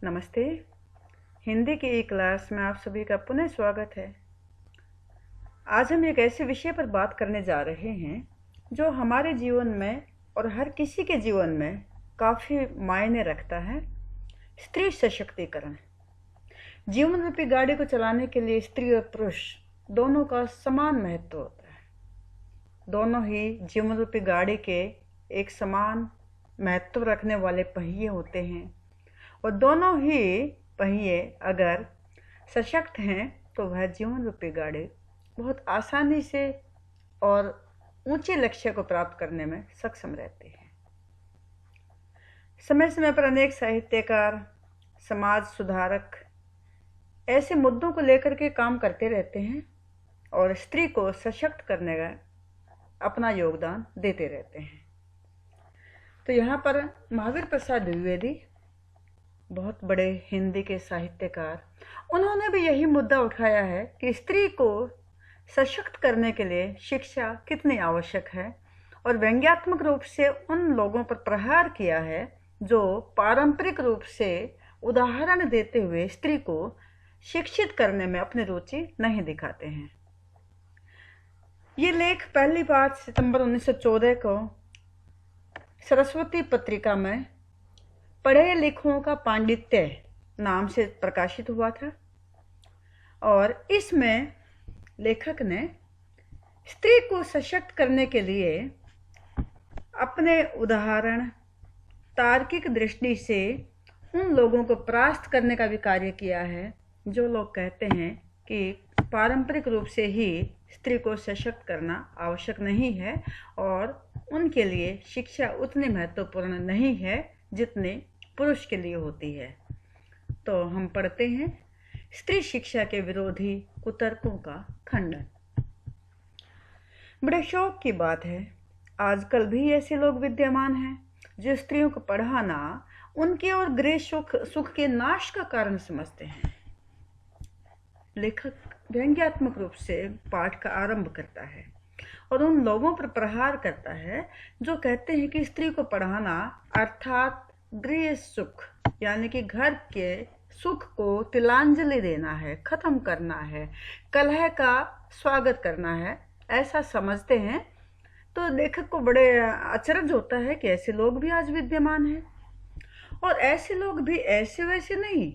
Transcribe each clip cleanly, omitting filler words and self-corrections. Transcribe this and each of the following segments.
नमस्ते। हिंदी की ई क्लास में आप सभी का पुनः स्वागत है। आज हम एक ऐसे विषय पर बात करने जा रहे हैं जो हमारे जीवन में और हर किसी के जीवन में काफ़ी मायने रखता है। स्त्री सशक्तिकरण। जीवन रूपी गाड़ी को चलाने के लिए स्त्री और पुरुष दोनों का समान महत्व होता है। दोनों ही जीवन रूपी गाड़ी के एक समान महत्व रखने वाले पहिए होते हैं और दोनों ही पहिए अगर सशक्त हैं तो वह जीवन रूपी गाड़ी बहुत आसानी से और ऊंचे लक्ष्य को प्राप्त करने में सक्षम रहती है। समय समय पर अनेक साहित्यकार, समाज सुधारक ऐसे मुद्दों को लेकर के काम करते रहते हैं और स्त्री को सशक्त करने का अपना योगदान देते रहते हैं। तो यहाँ पर महावीर प्रसाद द्विवेदी, बहुत बड़े हिंदी के साहित्यकार, उन्होंने भी यही मुद्दा उठाया है कि स्त्री को सशक्त करने के लिए शिक्षा कितनी आवश्यक है और व्यंग्यात्मक रूप से उन लोगों पर प्रहार किया है जो पारंपरिक रूप से उदाहरण देते हुए स्त्री को शिक्षित करने में अपनी रुचि नहीं दिखाते हैं। ये लेख पहली बार सितंबर 1914 को सरस्वती पत्रिका में पढ़े लिखों का पांडित्य नाम से प्रकाशित हुआ था और इसमें लेखक ने स्त्री को सशक्त करने के लिए अपने उदाहरण तार्किक दृष्टि से उन लोगों को परास्त करने का भी कार्य किया है जो लोग कहते हैं कि पारंपरिक रूप से ही स्त्री को सशक्त करना आवश्यक नहीं है और उनके लिए शिक्षा उतनी महत्वपूर्ण नहीं है जितनी पुरुष के लिए होती है। तो हम पढ़ते हैं स्त्री शिक्षा के विरोधी कुतर्कों का खंडन। बड़े शौक की बात है, आजकल भी ऐसे लोग विद्यमान हैं जो स्त्रियों को पढ़ाना उनके और गृह सुख के नाश का कारण समझते हैं। लेखक व्यंग्यात्मक रूप से पाठ का आरंभ करता है और उन लोगों पर प्रहार करता है जो कहते हैं कि स्त्री को पढ़ाना अर्थात गृह सुख यानी कि घर के सुख को तिलांजलि देना है, खत्म करना है, कलह का स्वागत करना है, ऐसा समझते हैं। तो लेखक को बड़े अचरज होता है कि ऐसे लोग भी आज विद्यमान हैं और ऐसे लोग भी ऐसे वैसे नहीं,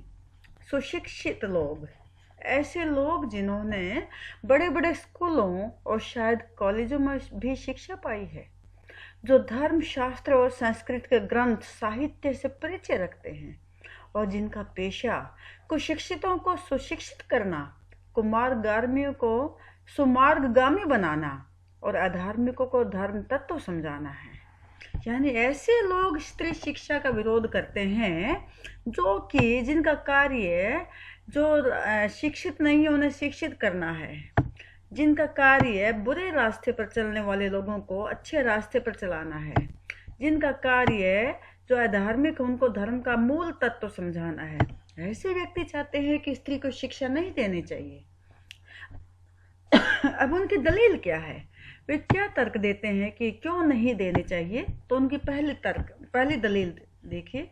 सुशिक्षित लोग, ऐसे लोग जिन्होंने बड़े बड़े स्कूलों और शायद कॉलेजों में भी शिक्षा पाई है, जो धर्म शास्त्र और संस्कृत के ग्रंथ साहित्य से परिचय रखते हैं और जिनका पेशा कुशिक्षितों को सुशिक्षित करना, कुमार्गामियों को सुमार्गगामी बनाना और अधार्मिकों को धर्म तत्व समझाना है। यानी ऐसे लोग स्त्री शिक्षा का विरोध करते हैं जो कि जिनका कार्य जो शिक्षित नहीं है उन्हें शिक्षित करना है, जिनका कार्य बुरे रास्ते पर चलने वाले लोगों को अच्छे रास्ते पर चलाना है, जिनका कार्य जो अधार्मिक उनको धर्म का मूल तत्व समझाना है। ऐसे व्यक्ति चाहते हैं कि स्त्री को शिक्षा नहीं देनी चाहिए। अब उनकी दलील क्या है, वे क्या तर्क देते हैं कि क्यों नहीं देनी चाहिए? तो उनकी पहली दलील देखिए।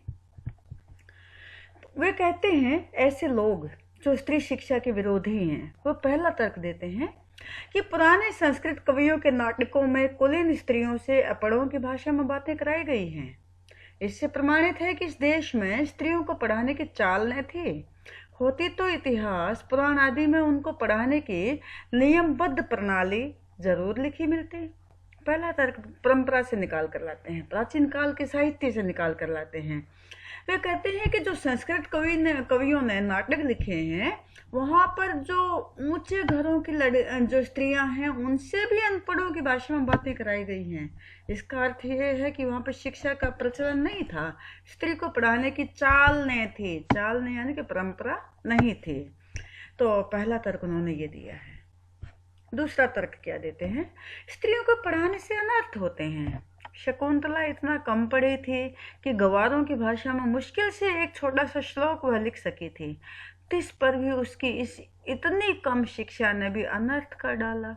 वे कहते हैं ऐसे लोग जो स्त्री शिक्षा के विरोधी हैं, वो पहला तर्क देते हैं कि पुराने संस्कृत कवियों के नाटकों में कुलीन स्त्रियों से अपड़ों की भाषा में बातें कराई गई हैं। इससे प्रमाणित है कि इस देश में स्त्रियों को पढ़ाने की चाल न थी। होती तो इतिहास पुराण आदि में उनको पढ़ाने की नियमबद्ध प्रणाली जरूर लिखी मिलती। पहला तर्क परंपरा से निकाल कर लाते हैं, प्राचीन काल के साहित्य से निकाल कर लाते हैं। वे कहते हैं कि जो संस्कृत कवियों ने नाटक लिखे हैं वहाँ पर जो ऊंचे घरों की जो स्त्रियां हैं उनसे भी अनपढ़ों की भाषा में बातें कराई गई हैं। इसका अर्थ ये है कि वहाँ पर शिक्षा का प्रचलन नहीं था, स्त्री को पढ़ाने की चाल नहीं थी, चाल नहीं यानी कि परंपरा नहीं थी। तो पहला तर्क उन्होंने ये दिया है। दूसरा तर्क क्या देते हैं, स्त्रियों को पढ़ाने से अनर्थ होते हैं। शकुंतला इतना कम पढ़ी थी कि गवारों की भाषा में मुश्किल से एक छोटा सा श्लोक वह लिख सकी थी, तिस पर भी उसकी इस इतनी कम शिक्षा ने भी अनर्थ कर डाला।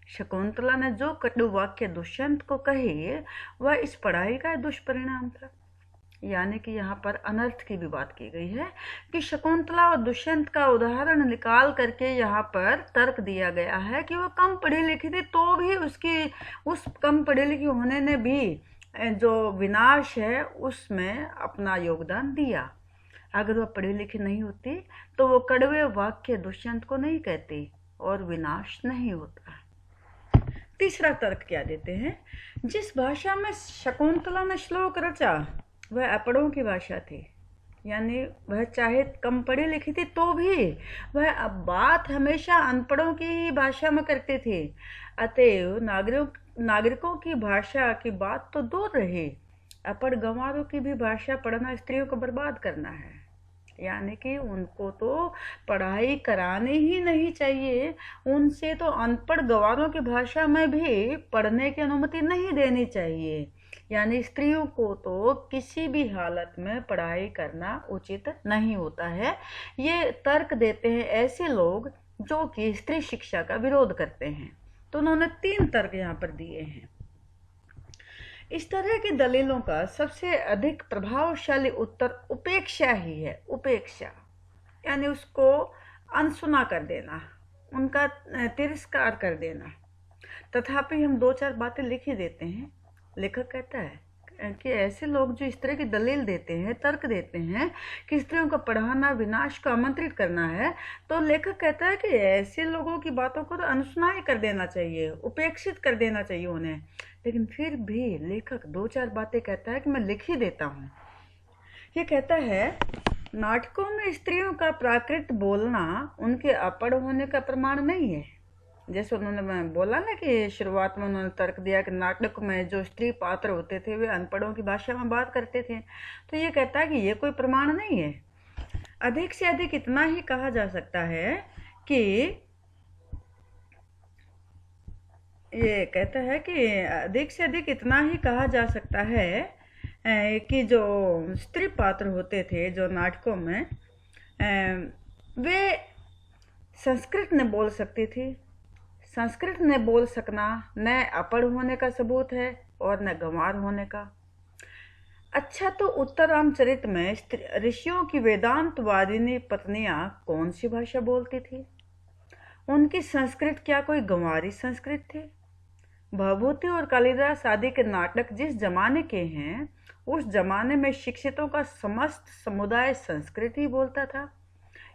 शकुंतला ने जो कटु वाक्य दुष्यंत को कहे वह इस पढ़ाई का दुष्परिणाम था। यानी कि यहाँ पर अनर्थ की भी बात की गई है कि शकुंतला और दुष्यंत का उदाहरण निकाल करके यहाँ पर तर्क दिया गया है कि वो कम पढ़ी लिखी थी, तो भी उस कम पढ़ी लिखी होने ने भी जो विनाश है उसमें अपना योगदान दिया। अगर वह पढ़ी लिखी नहीं होती तो वो कड़वे वाक्य दुष्यंत को नहीं कहती और विनाश नहीं होता। तीसरा तर्क क्या देते हैं, जिस भाषा में शकुंतला ने श्लोक रचा वह अपढ़ों की भाषा थी, यानी वह चाहे कम पढ़ी लिखी थी तो भी वह अब बात हमेशा अनपढ़ों की ही भाषा में करती थी। अतएव नागरिकों की भाषा की बात तो दूर रही, अपढ़ गंवारों की भी भाषा पढ़ना स्त्रियों को बर्बाद करना है, यानी कि उनको तो पढ़ाई करानी ही नहीं चाहिए, उनसे तो अनपढ़ गंवारों की भाषा में भी पढ़ने की अनुमति नहीं देनी चाहिए। यानी स्त्रियों को तो किसी भी हालत में पढ़ाई करना उचित नहीं होता है। ये तर्क देते हैं ऐसे लोग जो कि स्त्री शिक्षा का विरोध करते हैं। तो उन्होंने 3 तर्क यहाँ पर दिए हैं। इस तरह की दलीलों का सबसे अधिक प्रभावशाली उत्तर उपेक्षा ही है। उपेक्षा यानी उसको अनसुना कर देना, उनका तिरस्कार कर देना। तथापि हम 2-4 बातें लिख ही देते हैं। लेखक कहता है कि ऐसे लोग जो इस तरह की दलील देते हैं, तर्क देते हैं कि स्त्रियों को पढ़ाना विनाश को आमंत्रित करना है, तो लेखक कहता है कि ऐसे लोगों की बातों को तो अनसुना ही कर देना चाहिए, उपेक्षित कर देना चाहिए उन्हें। लेकिन फिर भी लेखक 2-4 बातें कहता है कि मैं लिख ही देता हूँ। ये कहता है, नाटकों में स्त्रियों का प्राकृत बोलना उनके अपढ़ होने का प्रमाण नहीं है। जैसे उन्होंने बोला ना कि शुरुआत में उन्होंने तर्क दिया कि नाटक में जो स्त्री पात्र होते थे वे अनपढ़ों की भाषा में बात करते थे, तो ये कहता है कि ये कोई प्रमाण नहीं है। अधिक से अधिक इतना ही कहा जा सकता है कि ये कहता है कि अधिक से अधिक इतना ही कहा जा सकता है कि जो स्त्री पात्र होते थे जो नाटकों में, वे संस्कृत न बोल सकती थी। संस्कृत न बोल सकना न अपढ़ होने का सबूत है और न गंवार होने का। अच्छा, तो उत्तरामचरित में ऋषियों की वेदांतवादिनी पत्नियां कौन सी भाषा बोलती थी? उनकी संस्कृत क्या कोई गंवारी संस्कृत थी? भवभूति और कालिदास आदि के नाटक जिस जमाने के हैं, उस जमाने में शिक्षितों का समस्त समुदाय संस्कृत ही बोलता था।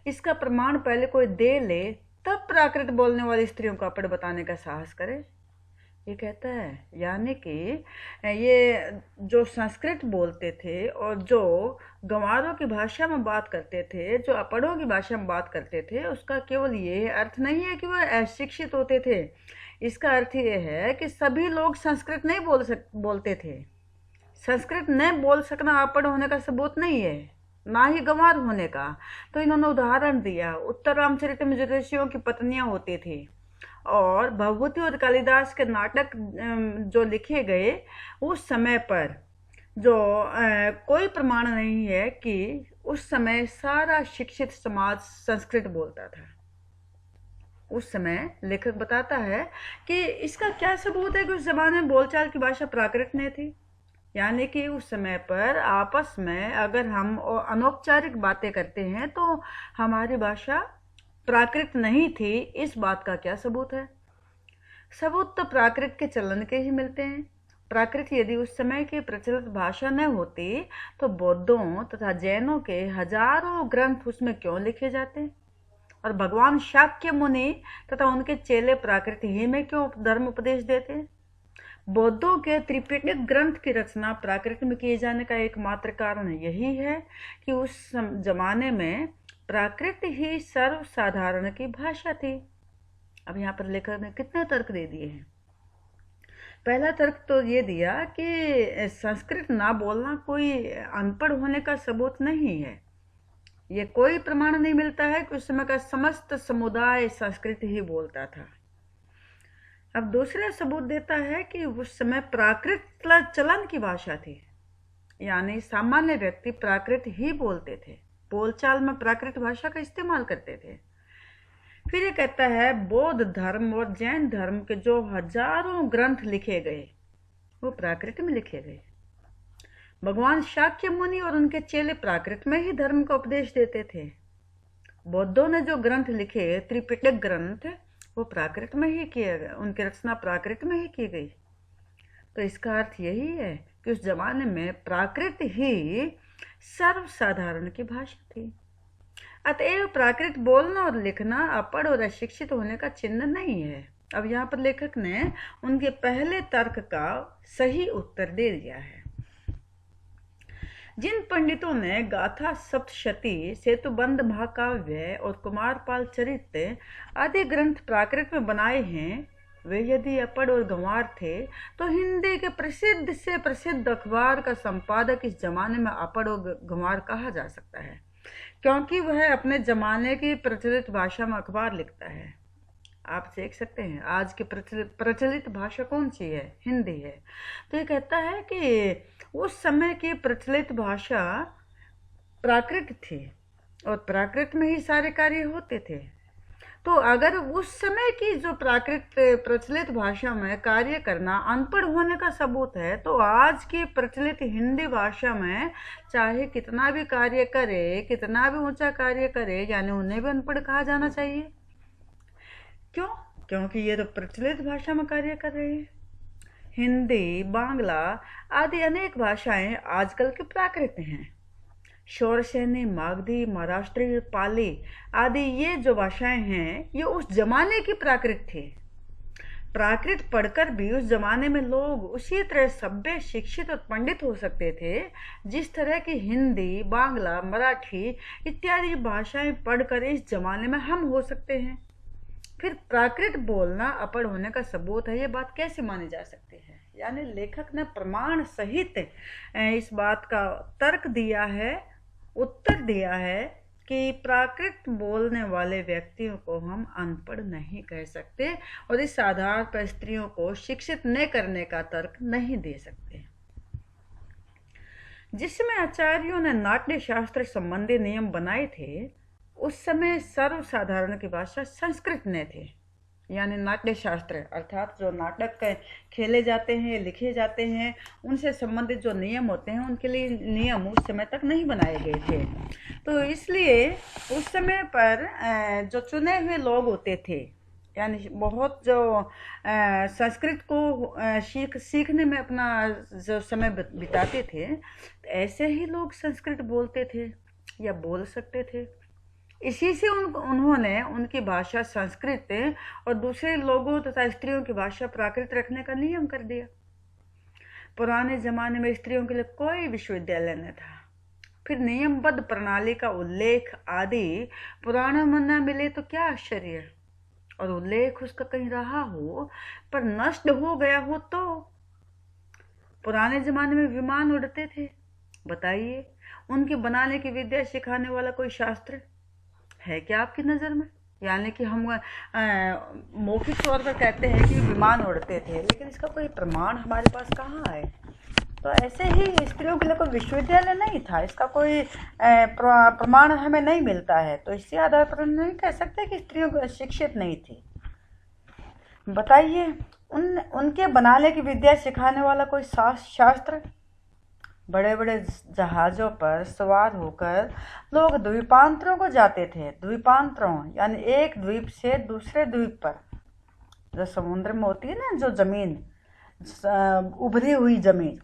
इसका प्रमाण पहले कोई दे ले, तब प्राकृत बोलने वाली स्त्रियों को अपढ़ बताने का साहस करे। ये कहता है, यानी कि ये जो संस्कृत बोलते थे और जो गंवारों की भाषा में बात करते थे, जो अपढ़ों की भाषा में बात करते थे, उसका केवल ये अर्थ नहीं है कि वह अशिक्षित होते थे। इसका अर्थ ये है कि सभी लोग संस्कृत नहीं बोलते थे। संस्कृत न बोल सकना अपढ़ होने का सबूत नहीं है, ना ही गंवार होने का। तो इन्होंने उदाहरण दिया, उत्तरामचरित में जो ऋषियों की पत्नियां होती थी और भवभूति और कालिदास के नाटक जो लिखे गए उस समय पर जो कोई प्रमाण नहीं है कि उस समय सारा शिक्षित समाज संस्कृत बोलता था। उस समय लेखक बताता है कि इसका क्या सबूत है कि उस जमाने में बोलचाल की भाषा प्राकृत नहीं थी। यानी कि उस समय पर आपस में अगर हम अनौपचारिक बातें करते हैं तो हमारी भाषा प्राकृत नहीं थी। इस बात का क्या सबूत है? सबूत तो प्राकृत के चलन के ही मिलते हैं। प्राकृत यदि उस समय की प्रचलित भाषा न होती तो बौद्धों तथा जैनों के हजारों ग्रंथ उसमें क्यों लिखे जाते, और भगवान शाक्य मुनि तथा उनके चेले प्राकृत ही में क्यों धर्म उपदेश देते। बौद्धों के त्रिपिटक ग्रंथ की रचना प्राकृत में किए जाने का एकमात्र कारण यही है कि उस जमाने में प्राकृत ही सर्वसाधारण की भाषा थी। अब यहाँ पर लेखक ने कितने तर्क दे दिए हैं। पहला तर्क तो ये दिया कि संस्कृत ना बोलना कोई अनपढ़ होने का सबूत नहीं है। ये कोई प्रमाण नहीं मिलता है कि उस समय का समस्त समुदाय संस्कृत ही बोलता था। अब दूसरा सबूत देता है कि उस समय प्राकृत चलन की भाषा थी, यानी सामान्य व्यक्ति प्राकृत ही बोलते थे, बोलचाल में प्राकृत भाषा का इस्तेमाल करते थे। फिर ये कहता है बौद्ध धर्म और जैन धर्म के जो हजारों ग्रंथ लिखे गए वो प्राकृत में लिखे गए। भगवान शाक्य मुनि और उनके चेले प्राकृत में ही धर्म का उपदेश देते थे। बौद्धों ने जो ग्रंथ लिखे, त्रिपिटक ग्रंथ, वो प्राकृत में ही किया गया, उनकी रचना प्राकृत में ही की गई। तो इसका अर्थ यही है कि उस जमाने में प्राकृत ही सर्वसाधारण की भाषा थी। अतएव प्राकृत बोलना और लिखना अपढ़ और अशिक्षित होने का चिन्ह नहीं है। अब यहाँ पर लेखक ने उनके पहले तर्क का सही उत्तर दे दिया है। जिन पंडितों ने गाथा सप्तशती, सेतुबंध महाकाव्य और कुमारपाल चरित्र आदि ग्रंथ प्राकृत में बनाए हैं, वे यदि अपढ़ और गंवार थे तो हिंदी के प्रसिद्ध से प्रसिद्ध अखबार का संपादक इस जमाने में अपढ़ और गंवार कहा जा सकता है, क्योंकि वह अपने जमाने की प्रचलित भाषा में अखबार लिखता है। आप देख सकते हैं आज की प्रचलित भाषा कौन सी है? हिंदी है। तो ये कहता है कि उस समय की प्रचलित भाषा प्राकृत थी और प्राकृत में ही सारे कार्य होते थे। तो अगर उस समय की जो प्राकृत प्रचलित भाषा में कार्य करना अनपढ़ होने का सबूत है, तो आज की प्रचलित हिंदी भाषा में चाहे कितना भी कार्य करे, कितना भी ऊंचा कार्य करे, यानी उन्हें भी अनपढ़ कहा जाना चाहिए। क्यों? क्योंकि ये तो प्रचलित भाषा में कार्य कर रहे हैं। हिंदी, बांग्ला आदि अनेक भाषाएं आजकल के प्राकृत हैं। शौरसेनी, मागधी, महाराष्ट्री, पाली आदि ये जो भाषाएं हैं, ये उस जमाने की प्राकृत थी। प्राकृत पढ़कर भी उस जमाने में लोग उसी तरह सभ्य, शिक्षित और पंडित हो सकते थे जिस तरह की हिंदी, बांग्ला, मराठी इत्यादि भाषाएं पढ़कर इस जमाने में हम हो सकते हैं। फिर प्राकृत बोलना अपढ़ होने का सबूत है, ये बात कैसे मानी जा सकती है? यानी लेखक ने प्रमाण सहित इस बात का तर्क दिया है, उत्तर दिया है कि प्राकृत बोलने वाले व्यक्तियों को हम अनपढ़ नहीं कह सकते और इस आधार पर स्त्रियों को शिक्षित न करने का तर्क नहीं दे सकते। जिसमें आचार्यों ने नाट्य शास्त्र संबंधी नियम बनाए थे, उस समय सर्वसाधारण की भाषा संस्कृत में थे। यानी नाट्य शास्त्र अर्थात जो नाटक खेले जाते हैं, लिखे जाते हैं, उनसे संबंधित जो नियम होते हैं, उनके लिए नियम उस समय तक नहीं बनाए गए थे। तो इसलिए उस समय पर जो चुने हुए लोग होते थे, यानी बहुत जो संस्कृत को सीखने में अपना जो समय बिताते थे, तो ऐसे ही लोग संस्कृत बोलते थे या बोल सकते थे। इसी से उन्होंने उनकी भाषा संस्कृत और दूसरे लोगों तथा स्त्रियों की भाषा प्राकृत रखने का नियम कर दिया। पुराने जमाने में स्त्रियों के लिए कोई विश्वविद्यालय न था। फिर नियमबद्ध प्रणाली का उल्लेख आदि पुराणों में न मिले तो क्या आश्चर्य, और उल्लेख उसका कहीं रहा हो पर नष्ट हो गया हो तो। पुराने जमाने में विमान उड़ते थे, बताइए उनके बनाने की विद्या सिखाने वाला कोई शास्त्र है क्या आपकी नज़र में? यानी कि हम मौखिक तौर पर कहते हैं कि विमान उड़ते थे, लेकिन इसका कोई प्रमाण हमारे पास कहाँ है? तो ऐसे ही स्त्रियों के लिए कोई विश्वविद्यालय नहीं था, इसका कोई प्रमाण हमें नहीं मिलता है। तो इसी आधार पर हम नहीं कह सकते कि स्त्रियों शिक्षित नहीं थी। बताइए उनके बनाने की विद्या सिखाने वाला कोई शास्त्र? बड़े बड़े जहाज़ों पर सवार होकर लोग द्वीपांतरों को जाते थे। द्वीपांतरों यानी एक द्वीप से दूसरे द्वीप पर, जो समुद्र में होती है ना, जो ज़मीन उभरी हुई ज़मीन,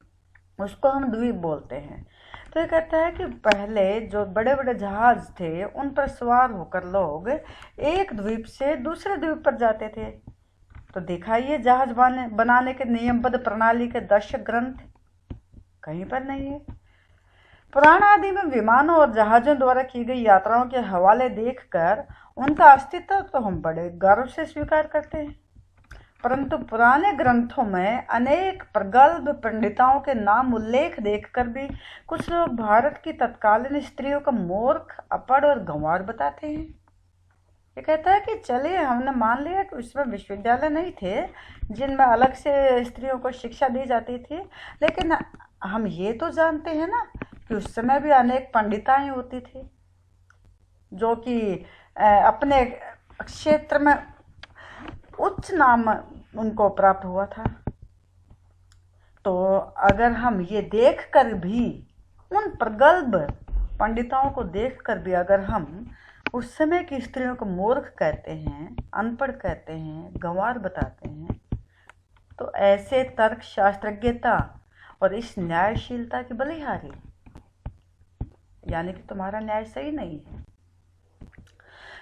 उसको हम द्वीप बोलते हैं। तो ये कहता है कि पहले जो बड़े बड़े जहाज़ थे, उन पर सवार होकर लोग एक द्वीप से दूसरे द्वीप पर जाते थे। तो दिखाइए जहाज़ बनाने के नियमबद्ध प्रणाली के दर्शक ग्रंथ कहीं पर नहीं है। पुराण आदि में विमानों और जहाज़ों द्वारा की गई यात्राओं के हवाले देखकर उनका अस्तित्व तो हम बड़े गर्व से स्वीकार करते हैं, परंतु पुराने ग्रंथों में अनेक प्रगल्भ पंडितों के नाम उल्लेख देखकर भी कुछ लोग भारत की तत्कालीन स्त्रियों को मूर्ख, अपढ़ और गंवार बताते हैं। ये कहता है कि चलिए हमने मान लिया कि उसमें विश्वविद्यालय नहीं थे जिनमें अलग से स्त्रियों को शिक्षा दी जाती थी, लेकिन हम ये तो जानते हैं ना कि उस समय भी अनेक पंडिताएं होती थी जो कि अपने क्षेत्र में उच्च नाम उनको प्राप्त हुआ था। तो अगर हम ये देखकर भी, उन प्रगल्भ पंडितों को देखकर भी अगर हम उस समय की स्त्रियों को मूर्ख कहते हैं, अनपढ़ कहते हैं, गंवार बताते हैं, तो ऐसे तर्क शास्त्रज्ञता और इस न्यायशीलता की बलिहारी, यानी कि तुम्हारा न्याय सही नहीं है।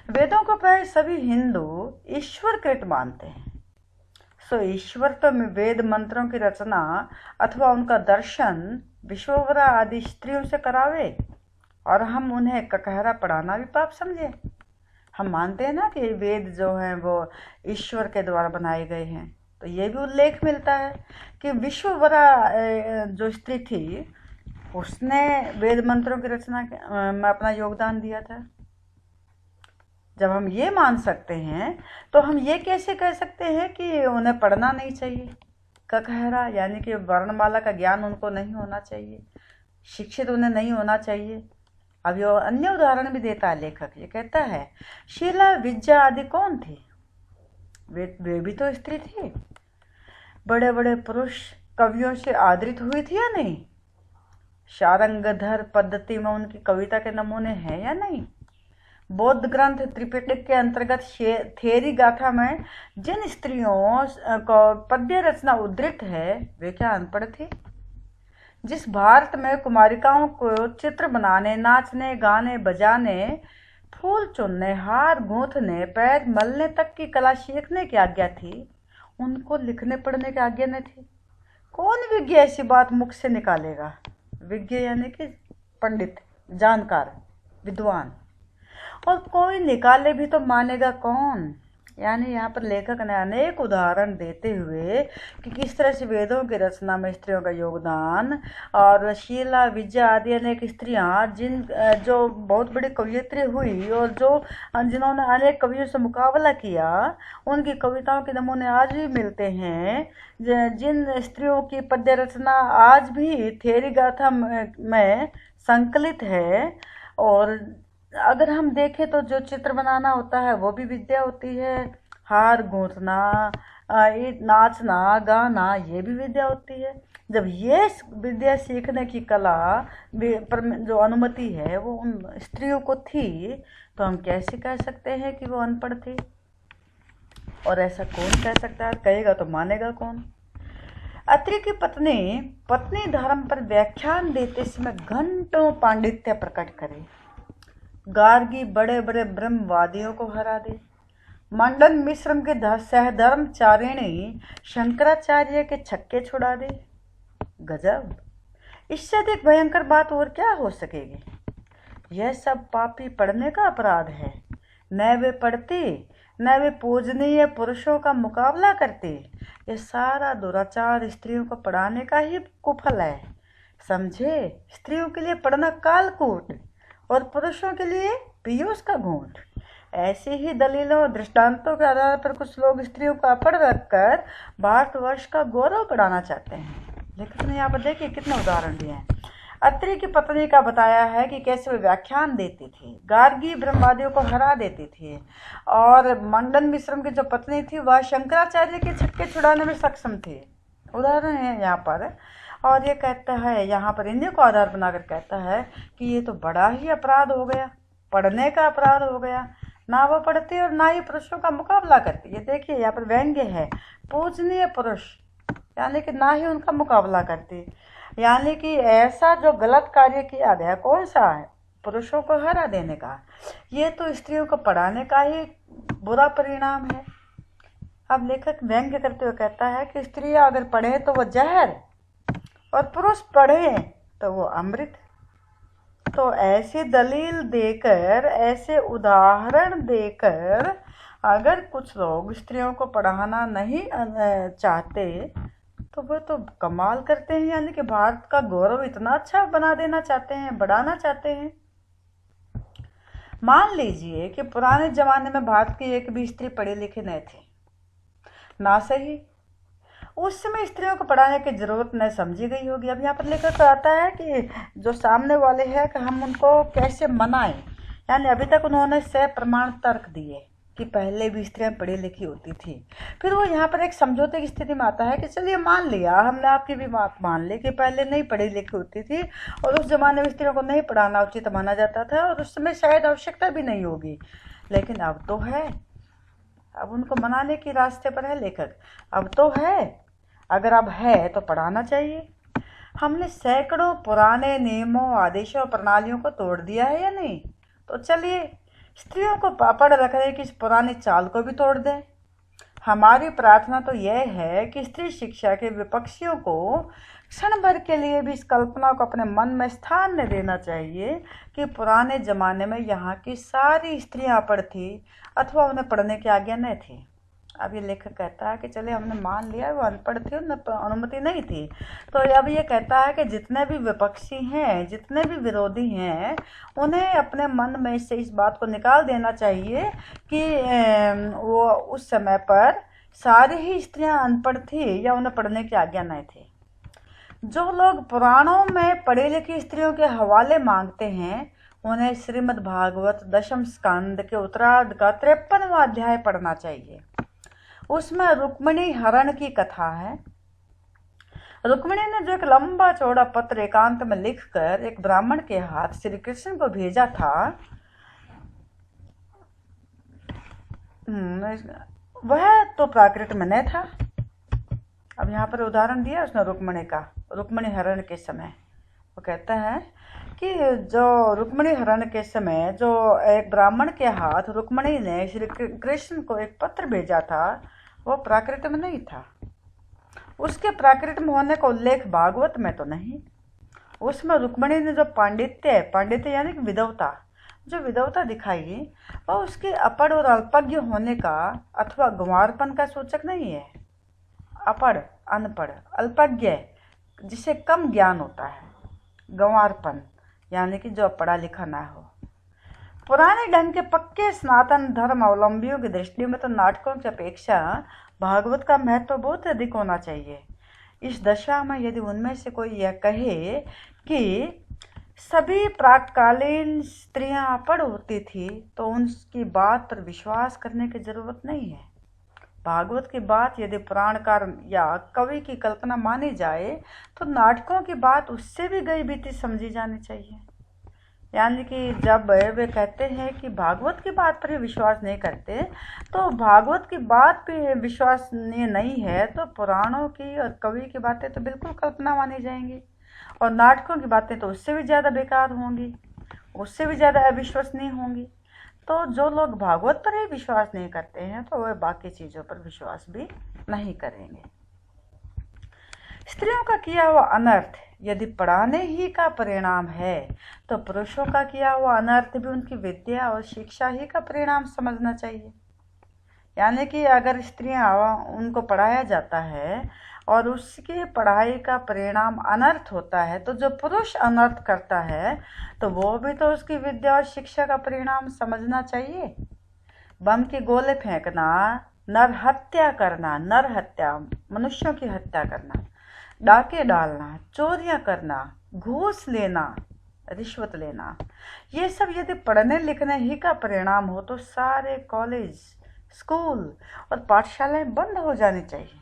वेदों को प्राय सभी हिंदू ईश्वर कृत मानते हैं। सो ईश्वर तो वेद मंत्रों की रचना अथवा उनका दर्शन विश्ववरा आदि स्त्रियों से करावे और हम उन्हें ककहरा पढ़ाना भी पाप समझे। हम मानते हैं ना कि वेद जो हैं वो ईश्वर के द्वारा बनाए गए हैं, तो ये भी उल्लेख मिलता है कि विश्ववरा जो स्त्री थी उसने वेद मंत्रों की रचना में अपना योगदान दिया था। जब हम ये मान सकते हैं तो हम ये कैसे कह सकते हैं कि उन्हें पढ़ना नहीं चाहिए? ककहरा यानी कि वर्णमाला का ज्ञान उनको नहीं होना चाहिए, शिक्षित उन्हें नहीं होना चाहिए। अब ये अन्य उदाहरण भी देता है लेखक। ये कहता है शीला विद्या आदि कौन थी? वे भी तो स्त्री थी। बड़े बड़े पुरुष कवियों से आदरित हुई थी या नहीं? शारंगधर पद्धति में उनकी कविता के नमूने हैं या नहीं? बौद्ध ग्रंथ त्रिपिटक के अंतर्गत थेरी गाथा में जिन स्त्रियों को पद्य रचना उद्धृत है वे क्या अनपढ़ थी? जिस भारत में कुमारिकाओं को चित्र बनाने, नाचने, गाने, बजाने, फूल चुनने, हार गूंथने, पैर मलने तक की कला सीखने की आज्ञा थी, उनको लिखने पढ़ने की आज्ञा न थी। कौन विज्ञ ऐसी बात मुख से निकालेगा? विज्ञ यानी कि पंडित, जानकार, विद्वान। और कोई निकाले भी तो मानेगा कौन? यानी यहाँ पर लेखक ने अनेक उदाहरण देते हुए कि किस तरह से वेदों की रचना में स्त्रियों का योगदान और शीला विद्या आदि अनेक स्त्रियाँ जो बहुत बड़ी कवयित्री हुई और जिन्होंने अनेक कवियों से मुकाबला किया, उनकी कविताओं के नमूने आज भी मिलते हैं। जिन स्त्रियों की पद्य रचना आज भी थेरी गाथा में संकलित है। और अगर हम देखें तो जो चित्र बनाना होता है वो भी विद्या होती है, हार गूंथना, नाचना, गाना, ये भी विद्या होती है। जब ये विद्या सीखने की कला जो अनुमति है वो उन स्त्रियों को थी, तो हम कैसे कह सकते हैं कि वो अनपढ़ थी? और ऐसा कौन कह सकता है? कहेगा तो मानेगा कौन? अत्रि की पत्नी धर्म पर व्याख्यान देते समय घंटों पांडित्य प्रकट करे। गार्गी बड़े बड़े ब्रह्मवादियों को हरा दे। मंडन मिश्र के सहधर्मचारिणी शंकराचार्य के छक्के छुड़ा दे। गजब! इससे अधिक भयंकर बात और क्या हो सकेगी? यह सब पापी पढ़ने का अपराध है। न वे पढ़ती, न वे पूजनीय पुरुषों का मुकाबला करती। ये सारा दुराचार स्त्रियों को पढ़ाने का ही कुफल है। समझे? स्त्रियों के लिए पढ़ना कालकूट और पुरुषों के लिए पीयूष का घूंट। ऐसी ही दलीलों और दृष्टांतों के आधार पर कुछ लोग स्त्रियों को अपढ़ रखकर भारतवर्ष का गौरव बढ़ाना चाहते हैं। लेकिन यहाँ पर देखिए कितने उदाहरण दिए हैं। अत्रि की पत्नी का बताया है कि कैसे वे व्याख्यान देती थी, गार्गी ब्रह्मवादियों को हरा देती थी, और मंडन मिश्र की जो पत्नी थी वह शंकराचार्य के छक्के छुड़ाने में सक्षम थी। उदाहरण है यहाँ पर। और ये कहता है, यहाँ पर इन्हीं को आधार बनाकर कहता है कि ये तो बड़ा ही अपराध हो गया, पढ़ने का अपराध हो गया। ना वो पढ़ती और ना ही पुरुषों का मुकाबला करती। ये देखिए यहाँ पर व्यंग्य है। पूजनीय पुरुष यानी कि ना ही उनका मुकाबला करती, यानी कि ऐसा जो गलत कार्य किया गया कौन सा है? पुरुषों को हरा देने का। ये तो स्त्रियों को पढ़ाने का ही बुरा परिणाम है। अब लेखक व्यंग्य करते हुए कहता है कि स्त्रियां अगर पढ़े तो वो जहर और पुरुष पढ़े तो वो अमृत। तो ऐसी दलील देकर, ऐसे उदाहरण देकर अगर कुछ लोग स्त्रियों को पढ़ाना नहीं चाहते तो वो तो कमाल करते हैं। यानी कि भारत का गौरव इतना अच्छा बना देना चाहते हैं, बढ़ाना चाहते हैं। मान लीजिए कि पुराने जमाने में भारत की एक भी स्त्री पढ़े लिखे नहीं थे, ना सही उस समय स्त्रियों को पढ़ाने की जरूरत न समझी गई होगी। अब यहाँ पर लेकर आता है कि जो सामने वाले हैं कि हम उनको कैसे मनाएं। यानी अभी तक उन्होंने सप्रमाण तर्क दिए कि पहले भी स्त्रियां पढ़ी लिखी होती थी। फिर वो यहाँ पर एक समझौते की स्थिति में आता है कि चलिए मान लिया, हमने आपकी भी बात मान ली कि पहले नहीं पढ़ी लिखी होती थी और उस ज़माने में स्त्रियों को नहीं पढ़ाना उचित माना जाता था और उस समय शायद आवश्यकता भी नहीं होगी, लेकिन अब तो है। अब उनको मनाने के रास्ते पर है लेखक, अब तो है, अगर अब है तो पढ़ाना चाहिए। हमने सैकड़ों पुराने नियमों, आदेशों और प्रणालियों को तोड़ दिया है या नहीं? तो चलिए स्त्रियों को पापड़ रखने की इस पुरानी चाल को भी तोड़ दें। हमारी प्रार्थना तो यह है कि स्त्री शिक्षा के विपक्षियों को क्षण भर के लिए भी इस कल्पना को अपने मन में स्थान न देना चाहिए कि पुराने ज़माने में यहाँ की सारी स्त्रियाँ अनपढ़ थी अथवा उन्हें पढ़ने की आज्ञा न थी। अब ये लेखक कहता है कि चले हमने मान लिया वो अनपढ़ थी, उन्हें अनुमति नहीं थी। तो अब ये कहता है कि जितने भी विपक्षी हैं, जितने भी विरोधी हैं, उन्हें अपने मन में से इस बात को निकाल देना चाहिए कि वो उस समय पर सारी ही स्त्रियां अनपढ़ थी या उन्हें पढ़ने की आज्ञा नहीं थी। जो लोग पुराणों में पढ़ी लिखी स्त्रियों के हवाले मांगते हैं, उन्हें श्रीमद् भागवत दशम स्कंद के उत्तरार्ध का 53वां अध्याय पढ़ना चाहिए। उसमें रुक्मिणी हरण की कथा है। रुक्मिणी ने जो एक लंबा चौड़ा पत्र एकांत में लिखकर एक ब्राह्मण के हाथ श्री कृष्ण को भेजा था, वह तो प्राकृत में न था। अब यहाँ पर उदाहरण दिया उसने रुक्मिणी का, रुक्मिणी हरण के समय। वो कहता है कि जो रुक्मिणी हरण के समय जो एक ब्राह्मण के हाथ रुक्मिणी ने श्री कृष्ण को एक पत्र भेजा था, वो प्राकृत में नहीं था। उसके प्राकृत में होने का उल्लेख भागवत में तो नहीं। उसमें रुक्मिणी ने जो पांडित्य यानी कि विधवता, जो विधवता दिखाई, वह उसके अपढ़ और अल्पज्ञ होने का अथवा गंवारपन का सूचक नहीं है। अपढ़, अनपढ़, अल्पज्ञ जिसे कम ज्ञान होता है, गंवारपन यानी कि जो पढ़ा लिखा ना हो। पुराने ढंग के पक्के सनातन धर्म अवलंबियों की दृष्टि में तो नाटकों की अपेक्षा भागवत का महत्व बहुत अधिक होना चाहिए। इस दशा में यदि उनमें से कोई यह कहे कि सभी प्राककालीन स्त्रियां अपढ़ होती थी, तो उनकी बात पर विश्वास करने की जरूरत नहीं है। भागवत की बात यदि पुराणकार या कवि की कल्पना मानी जाए, तो नाटकों की बात उससे भी गई बीती समझी जानी चाहिए। यानी कि जब वे कहते हैं कि भागवत की बात पर ही विश्वास नहीं करते, तो भागवत की बात पे विश्वसनीय नहीं है, तो पुराणों की और कवि की बातें तो बिल्कुल कल्पना मानी जाएंगी और नाटकों की बातें तो उससे भी ज़्यादा बेकार होंगी, उससे भी ज़्यादा अविश्वसनीय होंगी। तो जो लोग भागवत पर ही विश्वास नहीं करते हैं, तो वह बाकी चीज़ों पर विश्वास भी नहीं करेंगे। स्त्रियों का किया हुआ अनर्थ यदि पढ़ाने ही का परिणाम है, तो पुरुषों का किया हुआ अनर्थ भी उनकी विद्या और शिक्षा ही का परिणाम समझना चाहिए। यानी कि अगर स्त्रियां उनको पढ़ाया जाता है और उसकी पढ़ाई का परिणाम अनर्थ होता है, तो जो पुरुष अनर्थ करता है तो वो भी तो उसकी विद्या और शिक्षा का परिणाम समझना चाहिए। बम के गोले फेंकना, नर हत्या करना, नर हत्या मनुष्यों की हत्या करना, डाके डालना, चोरियां करना, घूस लेना, रिश्वत लेना, ये सब यदि पढ़ने लिखने ही का परिणाम हो, तो सारे कॉलेज, स्कूल और पाठशालाएं बंद हो जानी चाहिए।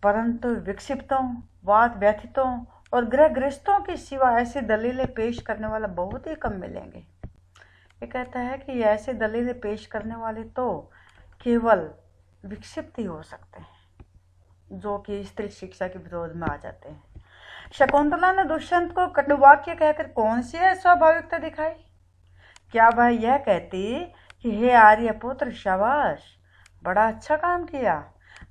परंतु विक्षिप्तों, वाद व्यथितों और गृहस्थों के सिवा ऐसी दलीलें पेश करने वाला बहुत ही कम मिलेंगे। ये कहता है कि ऐसे दलीलें पेश करने वाले तो केवल विक्षिप्त ही हो सकते हैं, जो कि स्त्री शिक्षा के विरोध में आ जाते हैं। शकुंतला ने दुष्यंत को कटुवाक्य कहकर कौन सी अस्वाभाविकता दिखाई? क्या वह यह कहती कि हे आर्यपुत्र, शाबाश, बड़ा अच्छा काम किया,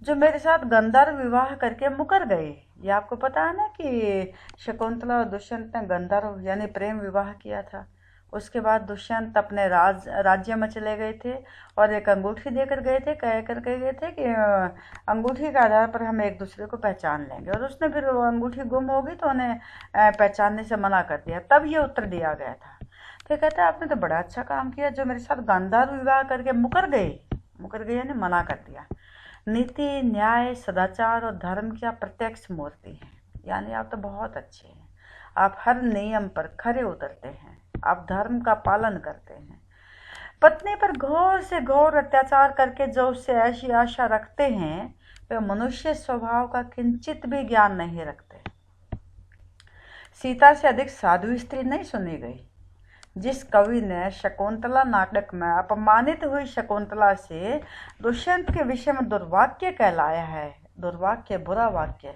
जो मेरे साथ गंधर्व विवाह करके मुकर गए। ये आपको पता है ना कि शकुंतला और दुष्यंत ने गंधर्व यानी प्रेम विवाह किया था। उसके बाद दुष्यंत अपने राज्य में चले गए थे और एक अंगूठी देकर गए थे, कह कर गए थे कि अंगूठी के आधार पर हम एक दूसरे को पहचान लेंगे, और उसने फिर वो अंगूठी गुम हो गई तो उन्हें पहचानने से मना कर दिया। तब ये उत्तर दिया गया था। तो कहता है आपने तो बड़ा अच्छा काम किया, जो मेरे साथ गंधर्व विवाह करके मुकर गए यानी मना कर दिया। नीति, न्याय, सदाचार और धर्म की आप प्रत्यक्ष मूर्ति हैं, यानी आप तो बहुत अच्छे हैं। आप हर नियम पर खरे उतरते हैं, आप धर्म का पालन करते हैं। पत्नी पर घोर से घोर अत्याचार करके जो उससे ऐसी आशा रखते हैं वे मनुष्य स्वभाव का किंचित भी ज्ञान नहीं रखते। सीता से अधिक साधु स्त्री नहीं सुनी गई। जिस कवि ने शकुंतला नाटक में अपमानित हुई शकुंतला से दुष्यंत के विषय में दुर्वाक्य कहलाया है, दुर्वाक्य बुरा वाक्य,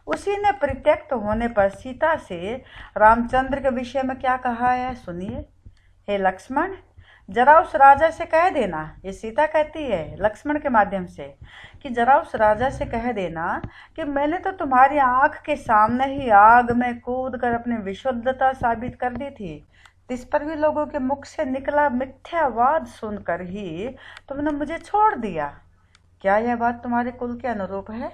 उसी ने परित्यक्त होने पर सीता से रामचंद्र के विषय में क्या कहा है सुनिए। हे लक्ष्मण, जरा उस राजा से कह देना, ये सीता कहती है लक्ष्मण के माध्यम से, कि जरा उस राजा से कह देना कि मैंने तो तुम्हारी आंख के सामने ही आग में कूद कर अपनी विशुद्धता साबित कर दी थी। इस पर भी लोगों के मुख से निकला मिथ्यावाद सुनकर ही तुमने मुझे छोड़ दिया। क्या यह बात तुम्हारे कुल के अनुरूप है?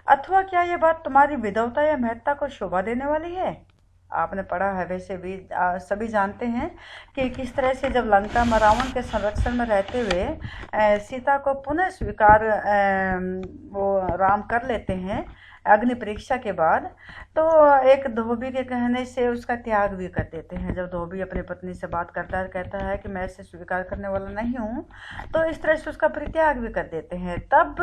अथवा क्या यह बात तुम्हारी विधवता या महत्ता को शोभा देने वाली है? आपने पढ़ा है, वैसे भी सभी जानते हैं कि किस तरह से जब लंका में रावण के संरक्षण में रहते हुए सीता को पुनः स्वीकार वो राम कर लेते हैं अग्नि परीक्षा के बाद, तो एक धोबी के कहने से उसका त्याग भी कर देते हैं। जब धोबी अपनी पत्नी से बात करता है, कहता है कि मैं इसे स्वीकार करने वाला नहीं हूँ, तो इस तरह से उसका परित्याग भी कर देते हैं। तब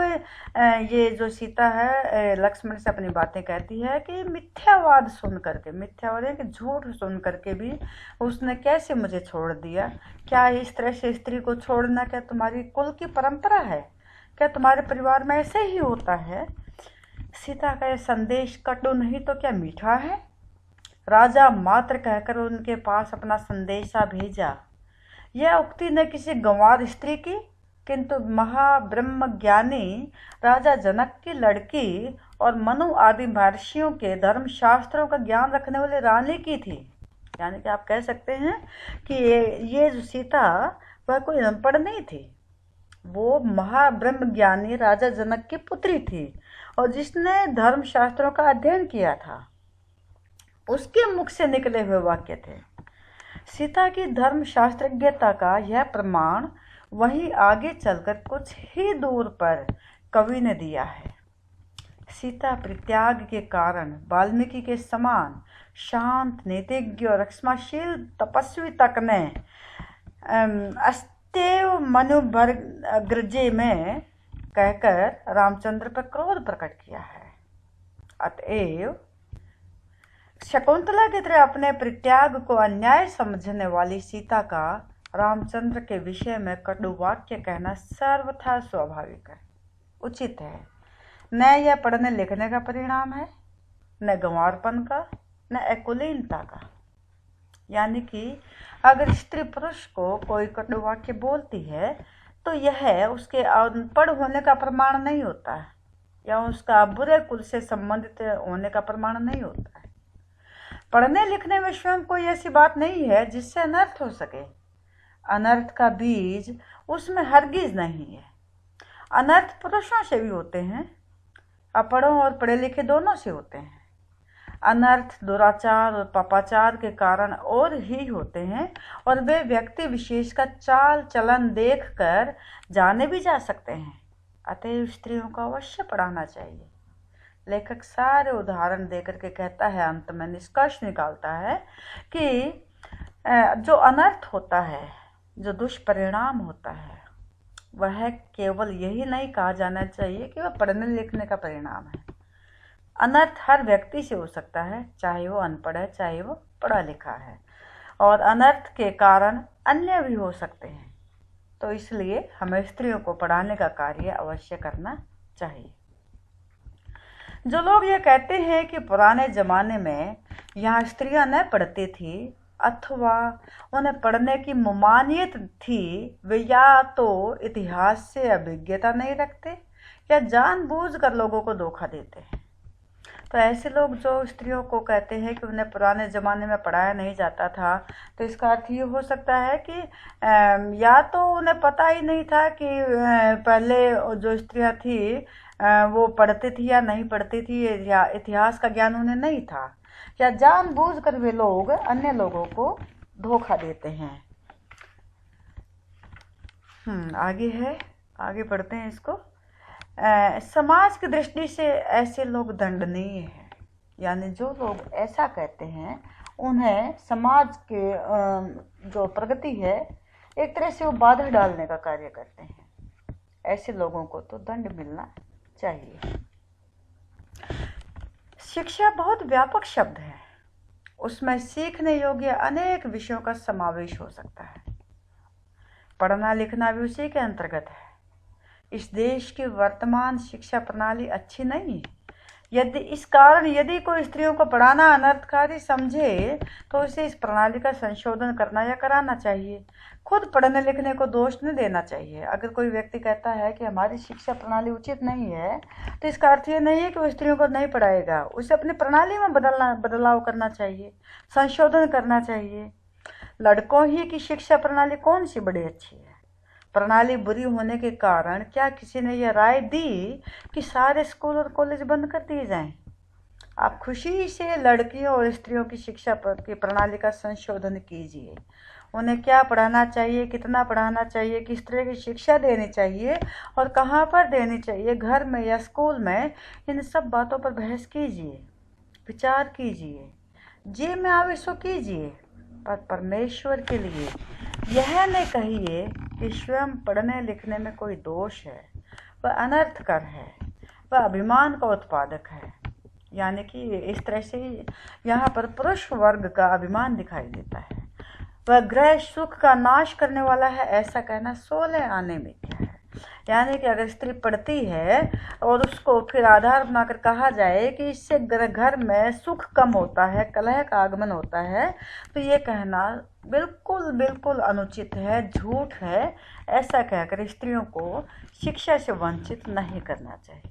ये जो सीता है लक्ष्मण से अपनी बातें कहती है कि मिथ्यावाद सुन करके, मिथ्यावाद है कि झूठ सुन करके भी उसने कैसे मुझे छोड़ दिया। क्या इस तरह से स्त्री को छोड़ना क्या तुम्हारी कुल की परंपरा है? क्या तुम्हारे परिवार में ऐसे ही होता है? सीता का यह संदेश कटु नहीं तो क्या मीठा है? राजा मात्र कहकर उनके पास अपना संदेशा भेजा। यह उक्ति न किसी गंवार स्त्री की, किंतु महाब्रह्म ज्ञानी राजा जनक की लड़की और मनु आदि महर्षियों के धर्म शास्त्रों का ज्ञान रखने वाली रानी की थी। यानी कि आप कह सकते हैं कि ये जो सीता वह कोई अनपढ़ नहीं थी, वो महाब्रह्म ज्ञानी राजा जनक की पुत्री थी और जिसने धर्म शास्त्रों का अध्ययन किया था। उसके मुख से निकले हुए वाक्य थे। सीता की धर्म शास्त्रज्ञता का यह प्रमाण वही आगे चलकर कुछ ही दूर पर कवि ने दिया है। सीता परित्याग के कारण वाल्मीकि के समान शांत, नीतिज्ञ और क्षमाशील तपस्वी तक ने अस्तेव मनुभर्गजे में कहकर रामचंद्र पर क्रोध प्रकट किया है। अतएव शकुंतला की तरह अपने परित्याग को अन्याय समझने वाली सीता का रामचंद्र के विषय में कटु वाक्य कहना सर्वथा स्वाभाविक है, उचित है। न यह पढ़ने लिखने का परिणाम है, न गंवारपन का, न अकुलीनता का। यानी कि अगर स्त्री पुरुष को कोई कटु वाक्य बोलती है तो यह उसके अनपढ़ होने का प्रमाण नहीं होता है या उसका बुरे कुल से संबंधित होने का प्रमाण नहीं होता है। पढ़ने लिखने में स्वयं कोई ऐसी बात नहीं है जिससे अनर्थ हो सके। अनर्थ का बीज उसमें हरगिज नहीं है। अनर्थ पुरुषों से भी होते हैं, अपढ़ों और पढ़े लिखे दोनों से होते हैं। अनर्थ दुराचार और पापाचार के कारण और ही होते हैं और वे व्यक्ति विशेष का चाल चलन देखकर जाने भी जा सकते हैं। अतएव स्त्रियों को अवश्य पढ़ाना चाहिए। लेखक सारे उदाहरण देकर के कहता है, अंत में निष्कर्ष निकालता है कि जो अनर्थ होता है, जो दुष्परिणाम होता है, वह केवल यही नहीं कहा जाना चाहिए कि वह पढ़ने लिखने का परिणाम है। अनर्थ हर व्यक्ति से हो सकता है, चाहे वो अनपढ़ है, चाहे वो पढ़ा लिखा है, और अनर्थ के कारण अन्य भी हो सकते हैं। तो इसलिए हमें स्त्रियों को पढ़ाने का कार्य अवश्य करना चाहिए। जो लोग ये कहते हैं कि पुराने ज़माने में यहाँ स्त्रियां न पढ़ती थी अथवा उन्हें पढ़ने की ममानियत थी, वे या तो इतिहास से अभिज्ञता नहीं रखते या जानबूझकर लोगों को धोखा देते हैं। तो ऐसे लोग जो स्त्रियों को कहते हैं कि उन्हें पुराने ज़माने में पढ़ाया नहीं जाता था, तो इसका अर्थ ये हो सकता है कि या तो उन्हें पता ही नहीं था कि पहले जो स्त्रियां थी वो पढ़ती थी या नहीं पढ़ती थी, या इतिहास का ज्ञान उन्हें नहीं था, या जानबूझकर वे लोग अन्य लोगों को धोखा देते हैं। आगे बढ़ते हैं इसको। समाज की दृष्टि से ऐसे लोग दंडनीय हैं। यानी जो लोग ऐसा कहते हैं उन्हें समाज के जो प्रगति है एक तरह से वो बाधा डालने का कार्य करते हैं। ऐसे लोगों को तो दंड मिलना चाहिए। शिक्षा बहुत व्यापक शब्द है, उसमें सीखने योग्य अनेक विषयों का समावेश हो सकता है। पढ़ना लिखना भी उसी के अंतर्गत है। इस देश की वर्तमान शिक्षा प्रणाली अच्छी नहीं है। यदि कोई स्त्रियों को पढ़ाना अनर्थकारी समझे तो उसे इस प्रणाली का संशोधन करना या कराना चाहिए। खुद पढ़ने लिखने को दोष नहीं देना चाहिए। अगर कोई व्यक्ति कहता है कि हमारी शिक्षा प्रणाली उचित नहीं है तो इसका अर्थ ये नहीं है कि वो स्त्रियों को नहीं पढ़ाएगा। उसे अपनी प्रणाली में बदलाव करना चाहिए, संशोधन करना चाहिए। लड़कों ही की शिक्षा प्रणाली कौन सी बड़ी अच्छी है? प्रणाली बुरी होने के कारण क्या किसी ने यह राय दी कि सारे स्कूल और कॉलेज बंद कर दिए जाएं? आप खुशी से लड़कियों और स्त्रियों की शिक्षा की प्रणाली का संशोधन कीजिए। उन्हें क्या पढ़ाना चाहिए, कितना पढ़ाना चाहिए, किस तरह की शिक्षा देनी चाहिए और कहाँ पर देनी चाहिए, घर में या स्कूल में, इन सब बातों पर बहस कीजिए, विचार कीजिए, जी में आवेशो कीजिए। पर परमेश्वर के लिए यह नहीं कहिए कि स्वयं पढ़ने लिखने में कोई दोष है, वह अनर्थकर है, वह अभिमान का उत्पादक है। यानी कि इस तरह से यहाँ पर पुरुष वर्ग का अभिमान दिखाई देता है। वह गृह सुख का नाश करने वाला है, ऐसा कहना 16 आने में क्या है। यानी कि अगर स्त्री पढ़ती है और उसको फिर आधार बनाकर कहा जाए कि इससे घर में सुख कम होता है, कलह का आगमन होता है, तो ये कहना बिल्कुल अनुचित है, झूठ है। ऐसा कहकर स्त्रियों को शिक्षा से वंचित नहीं करना चाहिए।